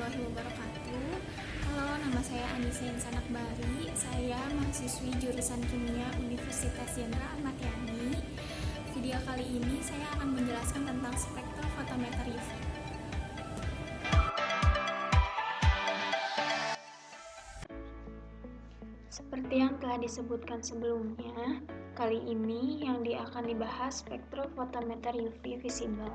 warahmatullahi wabarakatuh. Halo, nama saya Anissa Sanakbari. Saya mahasiswi jurusan Kimia Universitas Jenderal Ahmad Yani. Video kali ini saya akan menjelaskan tentang spektrofotometer UV. Seperti yang telah disebutkan sebelumnya, kali ini yang akan dibahas spektrofotometer UV visible.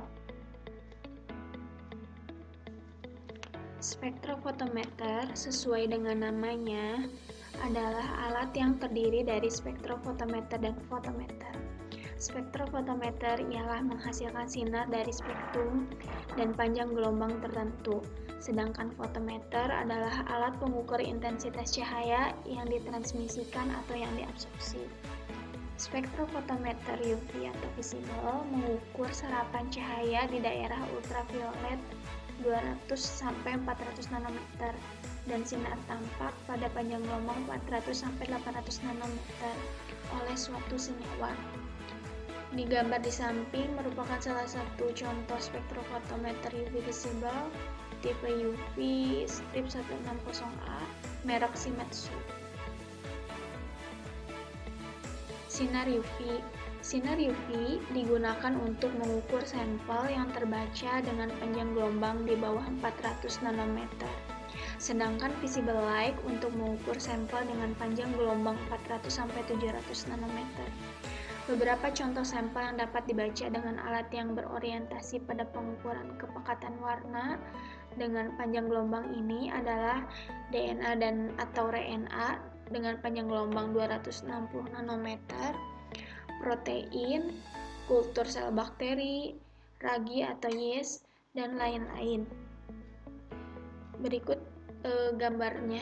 Spektrofotometer sesuai dengan namanya adalah alat yang terdiri dari spektrofotometer dan fotometer. Spektrofotometer ialah menghasilkan sinar dari spektrum dan panjang gelombang tertentu, sedangkan fotometer adalah alat pengukur intensitas cahaya yang ditransmisikan atau yang diabsorpsi. Spektrofotometer UV atau visible mengukur serapan cahaya di daerah ultraviolet 200-400 nanometer dan sinar tampak pada panjang gelombang 400-800 nanometer oleh suatu senyawa. Di gambar di samping merupakan salah satu contoh spektrofotometer UV visible tipe UV strip 160A merek Shimadzu. Sinar UV. Sinar UV digunakan untuk mengukur sampel yang terbaca dengan panjang gelombang di bawah 400 nanometer. Sedangkan visible light untuk mengukur sampel dengan panjang gelombang 400-700 nanometer. Beberapa contoh sampel yang dapat dibaca dengan alat yang berorientasi pada pengukuran kepekatan warna dengan panjang gelombang ini adalah DNA dan atau RNA dengan panjang gelombang 260 nanometer, protein, kultur sel bakteri, ragi atau yeast, dan lain-lain. Berikut gambarnya.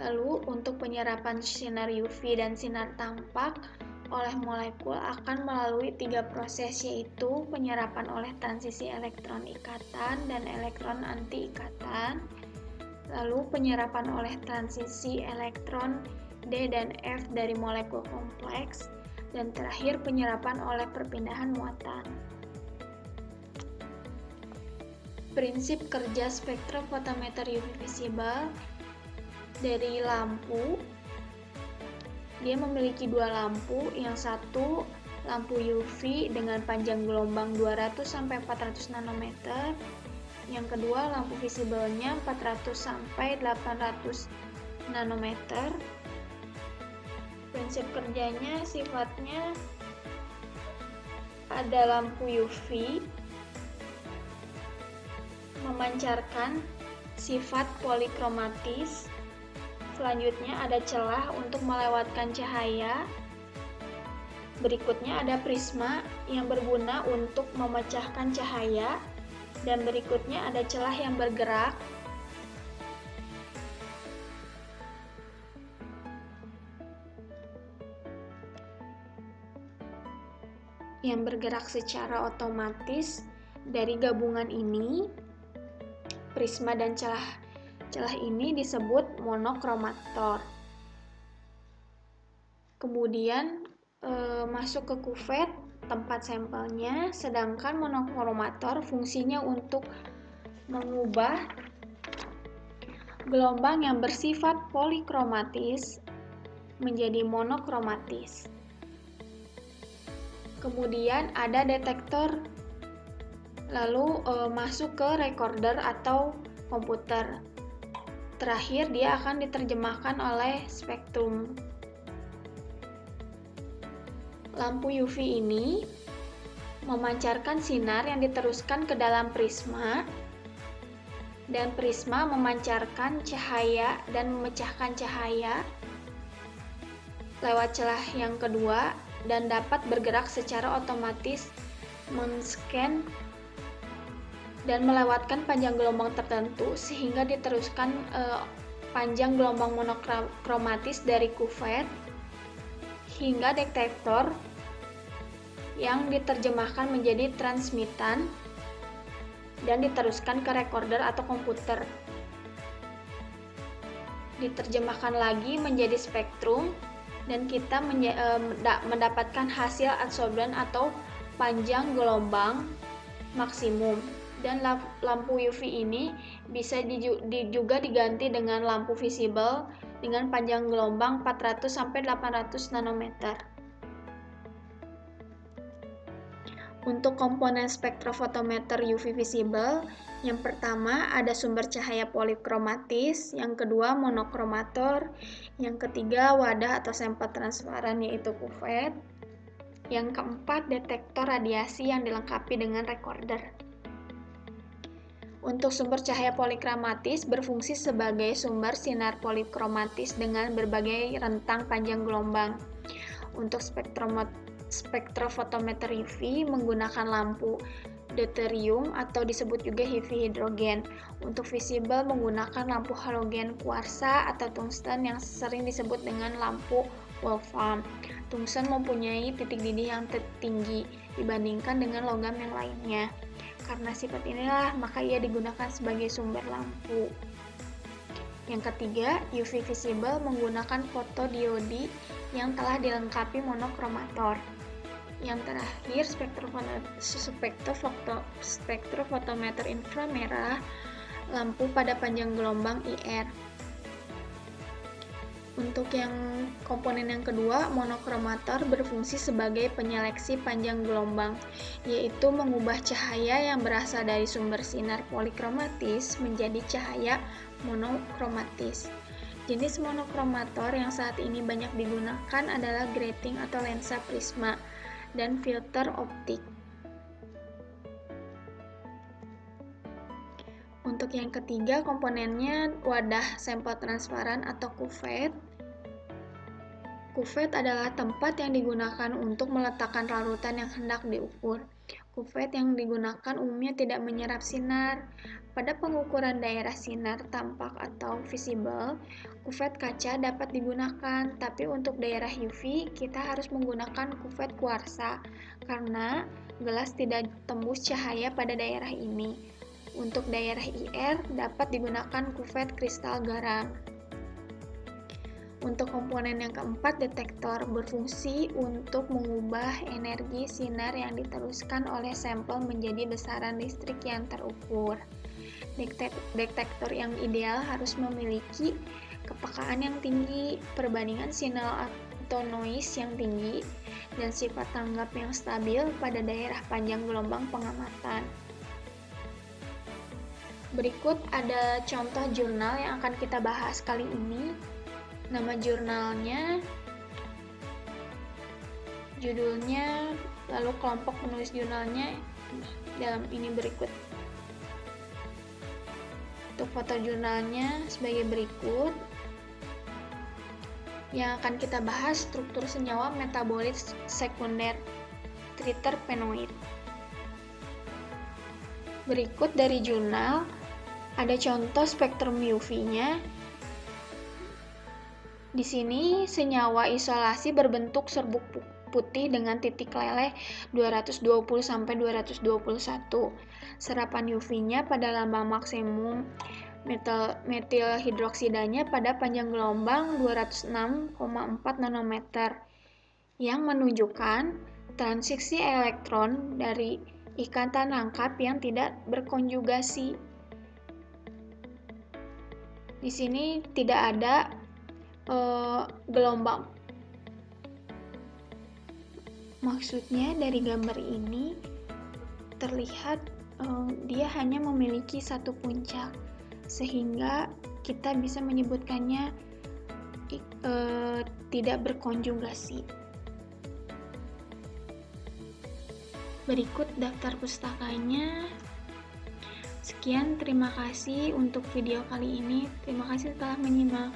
Lalu untuk penyerapan sinar UV dan sinar tampak oleh molekul akan melalui 3 proses, yaitu penyerapan oleh transisi elektron ikatan dan elektron anti-ikatan, lalu penyerapan oleh transisi elektron D dan F dari molekul kompleks, dan terakhir penyerapan oleh perpindahan muatan. Prinsip kerja spektrofotometer UV visible dari lampu. Dia memiliki 2 lampu, yang satu lampu UV dengan panjang gelombang 200-400 nanometer, yang kedua lampu visible-nya 400-800 nanometer. Prinsip kerjanya sifatnya ada lampu UV memancarkan sifat polikromatis. Selanjutnya ada celah untuk melewatkan cahaya. Berikutnya ada prisma yang berguna untuk memecahkan cahaya. Dan berikutnya ada celah yang bergerak. Yang bergerak secara otomatis dari gabungan ini. Prisma dan celah ini disebut monokromator. Kemudian masuk ke kuvet tempat sampelnya, sedangkan monokromator fungsinya untuk mengubah gelombang yang bersifat polikromatis menjadi monokromatis. Kemudian ada detektor, lalu masuk ke recorder atau komputer. Terakhir, dia akan diterjemahkan oleh spektrum. Lampu UV ini memancarkan sinar yang diteruskan ke dalam prisma, dan prisma memancarkan cahaya dan memecahkan cahaya lewat celah yang kedua dan dapat bergerak secara otomatis men-scan dan melewatkan panjang gelombang tertentu sehingga diteruskan panjang gelombang monokromatis dari kuvet hingga detektor yang diterjemahkan menjadi transmitan dan diteruskan ke recorder atau komputer. Diterjemahkan lagi menjadi spektrum dan kita mendapatkan hasil adsorban atau panjang gelombang maksimum. Dan lampu UV ini bisa juga diganti dengan lampu visible dengan panjang gelombang 400-800 nanometer. Untuk komponen spektrofotometer UV visible, yang pertama ada sumber cahaya polikromatis, yang kedua monokromator, yang ketiga wadah atau sampel transparan yaitu kuvet, yang keempat detektor radiasi yang dilengkapi dengan recorder. Untuk sumber cahaya polikromatis berfungsi sebagai sumber sinar polikromatis dengan berbagai rentang panjang gelombang. Untuk spektrofotometer UV menggunakan lampu deuterium atau disebut juga UV hidrogen. Untuk visible menggunakan lampu halogen kuarsa atau tungsten yang sering disebut dengan lampu wolfram. Tungsten mempunyai titik didih yang tinggi dibandingkan dengan logam yang lainnya. Karena sifat inilah, maka ia digunakan sebagai sumber lampu. Yang ketiga, UV visible menggunakan fotodiode yang telah dilengkapi monokromator. Yang terakhir, spektrofotometer inframerah, lampu pada panjang gelombang IR. Untuk yang komponen yang kedua, monokromator berfungsi sebagai penyeleksi panjang gelombang, yaitu mengubah cahaya yang berasal dari sumber sinar polikromatis menjadi cahaya monokromatis. Jenis monokromator yang saat ini banyak digunakan adalah grating atau lensa prisma dan filter optik. Untuk yang ketiga, komponennya wadah sampel transparan atau kuvet. Kuvet adalah tempat yang digunakan untuk meletakkan larutan yang hendak diukur. Kuvet yang digunakan umumnya tidak menyerap sinar. Pada pengukuran daerah sinar tampak atau visible, kuvet kaca dapat digunakan, tapi untuk daerah UV kita harus menggunakan kuvet kuarsa karena gelas tidak tembus cahaya pada daerah ini. Untuk daerah IR dapat digunakan kuvet kristal garam. Untuk komponen yang keempat, detektor berfungsi untuk mengubah energi sinar yang diteruskan oleh sampel menjadi besaran listrik yang terukur. Detektor yang ideal harus memiliki kepekaan yang tinggi, perbandingan sinyal atau noise yang tinggi, dan sifat tanggap yang stabil pada daerah panjang gelombang pengamatan. Berikut ada contoh jurnal yang akan kita bahas kali ini. Nama jurnalnya, judulnya, lalu kelompok penulis jurnalnya dalam ini berikut. Untuk foto jurnalnya sebagai berikut. Yang akan kita bahas struktur senyawa metabolit sekunder triterpenoid. Berikut dari jurnal ada contoh spektrum UV-nya. Di sini senyawa isolasi berbentuk serbuk putih dengan titik leleh 220-221. Serapan UV-nya pada lambang maksimum metil hidroksidanya pada panjang gelombang 206,4 nanometer yang menunjukkan transisi elektron dari ikatan rangkap yang tidak berkonjugasi. Di sini tidak ada gelombang. Maksudnya dari gambar ini terlihat dia hanya memiliki satu puncak, sehingga kita bisa menyebutkannya tidak berkonjugasi. Berikut daftar pustakanya. Sekian, terima kasih untuk video kali ini. Terima kasih telah menyimak.